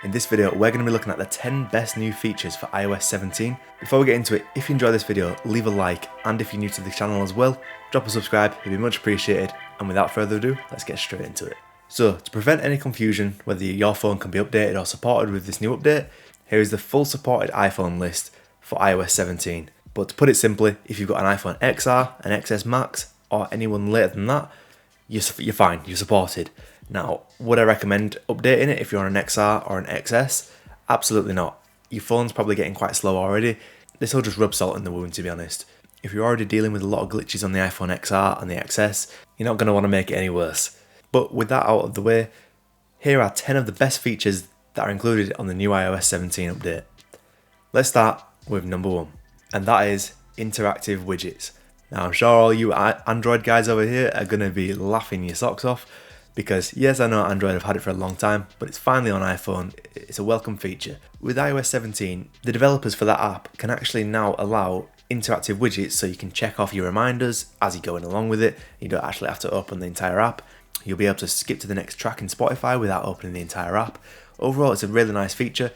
In this video, we're going to be looking at the 10 best new features for iOS 17. Before we get into it, if you enjoy this video, leave a like, and if you're new to the channel as well, drop a subscribe, it'd be much appreciated. And without further ado, let's get straight into it. So, to prevent any confusion whether your phone can be updated or supported with this new update, here is the full supported iPhone list for iOS 17. But to put it simply, if you've got an iPhone XR, an XS Max, or anyone later than that, you're fine, you're supported. Now, would I recommend updating it if you're on an XR or an XS? Absolutely not. Your phone's probably getting quite slow already. This will just rub salt in the wound, to be honest. If you're already dealing with a lot of glitches on the iPhone XR and the XS, you're not going to want to make it any worse. But with that out of the way, here are 10 of the best features that are included on the new iOS 17 update. Let's start with number 1, and that is interactive widgets. Now, I'm sure all you Android guys over here are going to be laughing your socks off, because yes, I know Android have had it for a long time, but it's finally on iPhone. It's a welcome feature. With iOS 17, the developers for that app can actually now allow interactive widgets, so you can check off your reminders as you're going along with it. You don't actually have to open the entire app. You'll be able to skip to the next track in Spotify without opening the entire app. Overall, it's a really nice feature.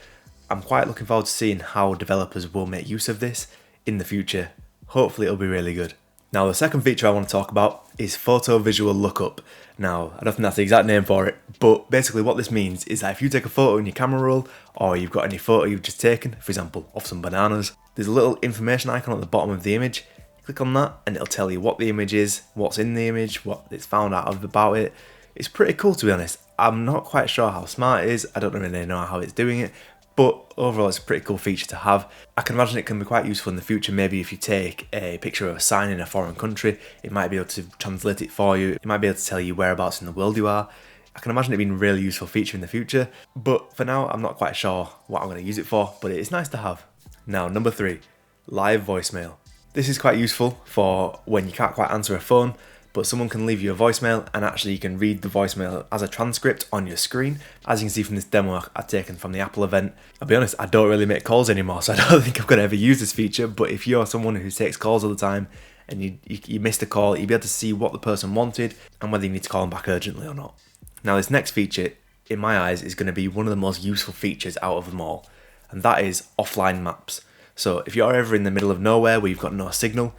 I'm quite looking forward to seeing how developers will make use of this in the future. Hopefully it'll be really good. Now, the second feature I want to talk about is photo visual lookup. Now, I don't think that's the exact name for it, but basically what this means is that if you take a photo in your camera roll, or you've got any photo you've just taken, for example, of some bananas, there's a little information icon at the bottom of the image. Click on that and it'll tell you what the image is, what's in the image, what it's found out about it. It's pretty cool, to be honest. I'm not quite sure how smart it is. I don't really know how it's doing it, but overall it's a pretty cool feature to have. I can imagine it can be quite useful in the future. Maybe if you take a picture of a sign in a foreign country, it might be able to translate it for you. It might be able to tell you whereabouts in the world you are. I can imagine it being a really useful feature in the future, but for now I'm not quite sure what I'm going to use it for, but it's nice to have. Now, number 3, live voicemail. This is quite useful for when you can't quite answer a phone, but someone can leave you a voicemail and actually you can read the voicemail as a transcript on your screen. As you can see from this demo I've taken from the Apple event, I'll be honest, I don't really make calls anymore, so I don't think I'm going to ever use this feature, but if you're someone who takes calls all the time and you missed a call, you'll be able to see what the person wanted and whether you need to call them back urgently or not. Now, this next feature, in my eyes, is going to be one of the most useful features out of them all, and that is offline maps. So if you're ever in the middle of nowhere where you've got no signal,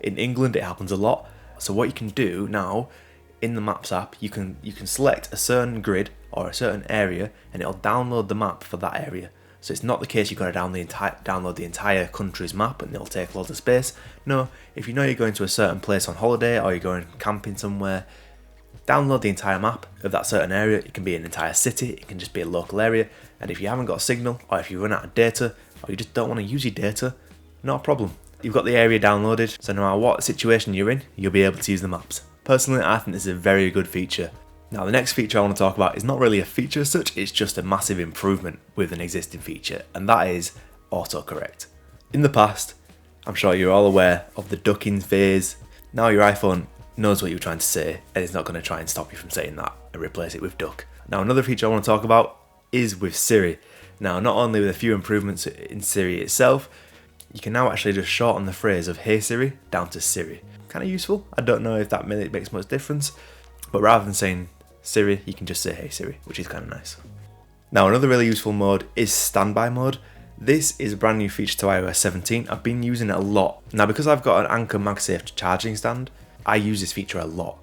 in England it happens a lot. So what you can do now in the Maps app, you can select a certain grid or a certain area and it'll download the map for that area. So it's not the case you've got to download the entire country's map and it'll take loads of space. No, if you know you're going to a certain place on holiday or you're going camping somewhere, download the entire map of that certain area. It can be an entire city, it can just be a local area, and if you haven't got a signal or if you run out of data or you just don't want to use your data, no problem. You've got the area downloaded, so no matter what situation you're in, you'll be able to use the maps. Personally, I think this is a very good feature. Now, the next feature I want to talk about is not really a feature as such, it's just a massive improvement with an existing feature, and that is autocorrect. In the past, I'm sure you're all aware of the ducking phase. Now your iPhone knows what you're trying to say, and it's not going to try and stop you from saying that and replace it with duck. Now, another feature I want to talk about is with Siri. Now, not only with a few improvements in Siri itself, you can now actually just shorten the phrase of "Hey Siri" down to Siri. Kind of useful. I don't know if that really makes much difference, but rather than saying Siri, you can just say "Hey Siri," which is kind of nice. Now, another really useful mode is standby mode. This is a brand new feature to iOS 17. I've been using it a lot. Now, because I've got an Anker MagSafe charging stand, I use this feature a lot.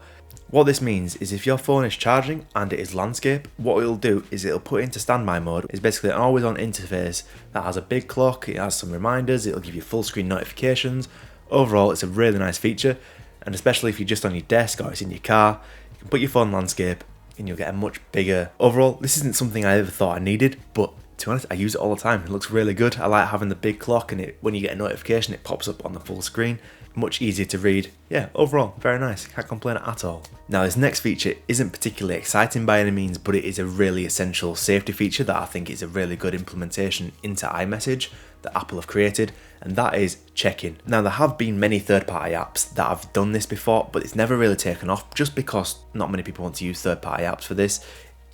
What this means is if your phone is charging and it is landscape, what it'll do is it'll put into standby mode. It's basically an always on interface that has a big clock, it has some reminders, it'll give you full screen notifications. Overall, it's a really nice feature, and especially if you're just on your desk or it's in your car, you can put your phone landscape and you'll get a much bigger... Overall, this isn't something I ever thought I needed, but to be honest, I use it all the time. It looks really good. I like having the big clock and when you get a notification, it pops up on the full screen. Much easier to read. Yeah, overall, very nice. Can't complain at all. Now, this next feature isn't particularly exciting by any means, but it is a really essential safety feature that I think is a really good implementation into iMessage that Apple have created, and that is check-in. Now, there have been many third-party apps that have done this before, but it's never really taken off just because not many people want to use third-party apps for this.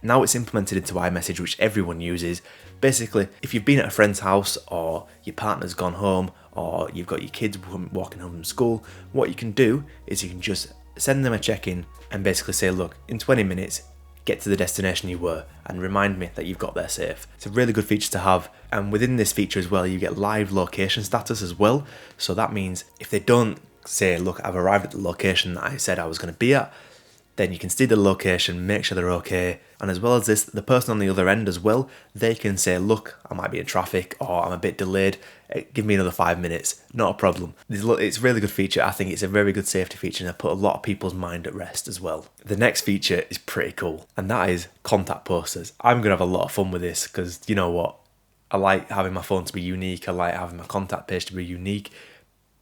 Now it's implemented into iMessage, which everyone uses. Basically, if you've been at a friend's house or your partner's gone home or you've got your kids walking home from school, what you can do is you can just send them a check-in and basically say, look, in 20 minutes, get to the destination you were and remind me that you've got there safe. It's a really good feature to have, and within this feature as well you get live location status as well. So that means if they don't say, look, I've arrived at the location that I said I was going to be at, then you can see the location, make sure they're okay, and as well as this, the person on the other end as well, they can say, look, I might be in traffic or I'm a bit delayed, give me another 5 minutes, not a problem. It's a really good feature. I think it's a very good safety feature and I put a lot of people's mind at rest as well. The next feature is pretty cool, and that is contact posters. I'm going to have a lot of fun with this because you know what? I like having my phone to be unique, I like having my contact page to be unique.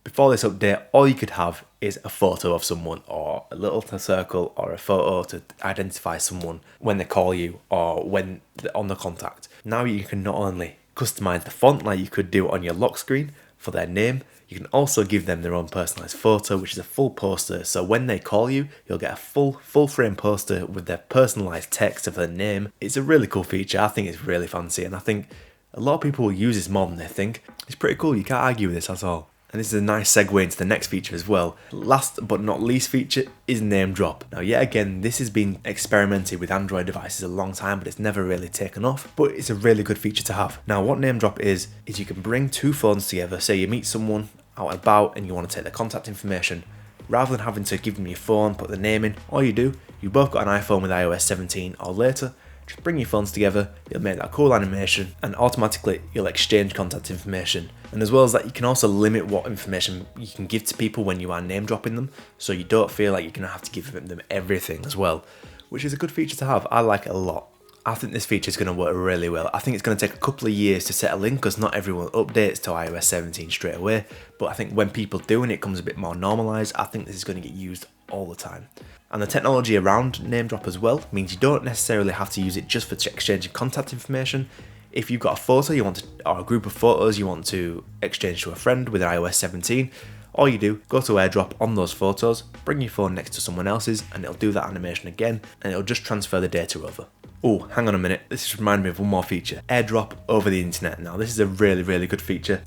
Before this update, all you could have is a photo of someone or a little circle or a photo to identify someone when they call you or when they're on the contact. Now you can not only customize the font like you could do on your lock screen for their name, you can also give them their own personalized photo, which is a full poster. So when they call you, you'll get a full frame poster with their personalized text of their name. It's a really cool feature. I think it's really fancy, and I think a lot of people will use this more than they think. It's pretty cool. You can't argue with this at all. And this is a nice segue into the next feature as well. Last but not least feature is NameDrop. Now yet again, this has been experimented with Android devices a long time, but it's never really taken off. But it's a really good feature to have. Now what NameDrop is you can bring two phones together. Say you meet someone out and about and you want to take their contact information. Rather than having to give them your phone, put the name in, all you do, you both got an iPhone with iOS 17 or later, just bring your phones together, you'll make that cool animation, and automatically you'll exchange contact information. And as well as that, you can also limit what information you can give to people when you are name dropping them, so you don't feel like you're going to have to give them everything as well, which is a good feature to have. I like it a lot. I think this feature is going to work really well. I think it's going to take a couple of years to settle in because not everyone updates to iOS 17 straight away, but I think when people do and it comes a bit more normalised, I think this is going to get used all the time. And the technology around NameDrop as well means you don't necessarily have to use it just for exchanging contact information. If you've got a photo you want to, or a group of photos you want to exchange to a friend with iOS 17, all you do, go to AirDrop on those photos, bring your phone next to someone else's and it'll do that animation again and it'll just transfer the data over. Oh, hang on a minute, this just reminded me of one more feature. AirDrop over the internet. Now this is a really good feature.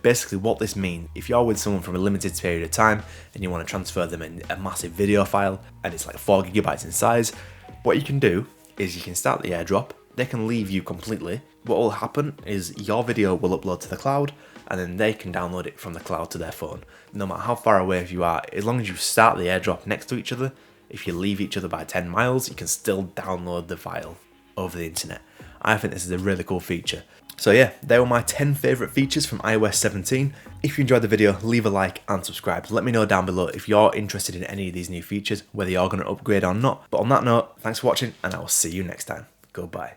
Basically what this means, if you're with someone from a limited period of time and you want to transfer them in a massive video file and it's like 4 GB in size, what you can do is you can start the AirDrop, they can leave you completely. What will happen is your video will upload to the cloud and then they can download it from the cloud to their phone. No matter how far away you are, as long as you start the AirDrop next to each other, if you leave each other by 10 miles, you can still download the file over the internet. I think this is a really cool feature. So yeah, they were my 10 favourite features from iOS 17. If you enjoyed the video, leave a like and subscribe. Let me know down below if you're interested in any of these new features, whether you're going to upgrade or not. But on that note, thanks for watching and I will see you next time. Goodbye.